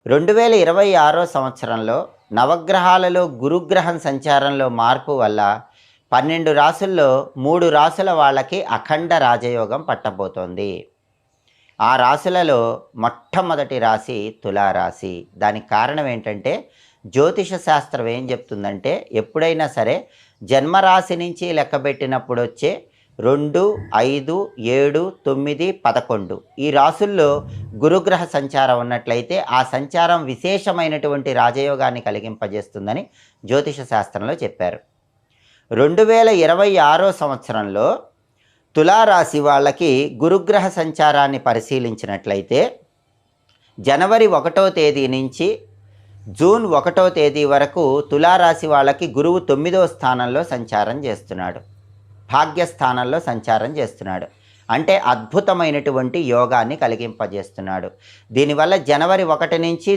2026 సంవత్సరంలో నవగ్రహాలలో గురుగ్రహం సంచారంలో మార్పు వల్ల 12 రాసుల్లో 3 రాసుల వాళ్ళకి అఖండ రాజయోగం పట్టబోతోంది. ఆ రాశులలో మొట్టమొదటి రాశి తులారాశి. దానికి కారణం ఏంటంటే జ్యోతిష శాస్త్రం ఏం చెప్తుందంటే ఎప్పుడైనా సరే జన్మరాశి నుంచి లెక్కబెట్టినప్పుడు వచ్చే 2, 5, 7, 9, 11 ఈ రాసుల్లో గురుగ్రహ సంచారం ఉన్నట్లయితే ఆ సంచారం విశేషమైనటువంటి రాజయోగాన్ని కలిగింపజేస్తుందని జ్యోతిష శాస్త్రంలో చెప్పారు. 2026 సంవత్సరంలో తులారాశి వాళ్ళకి గురుగ్రహ సంచారాన్ని పరిశీలించినట్లయితే జనవరి 1వ తేదీ నుంచి జూన్ 1వ తేదీ వరకు తులారాశి వాళ్ళకి గురువు 9వ స్థానంలో సంచారం చేస్తున్నాడు. భాగ్యస్థానంలో సంచారం చేస్తున్నాడు. అంటే అద్భుతమైనటువంటి యోగాన్ని కలిగింపజేస్తున్నాడు. దీనివల్ల జనవరి 1 నుంచి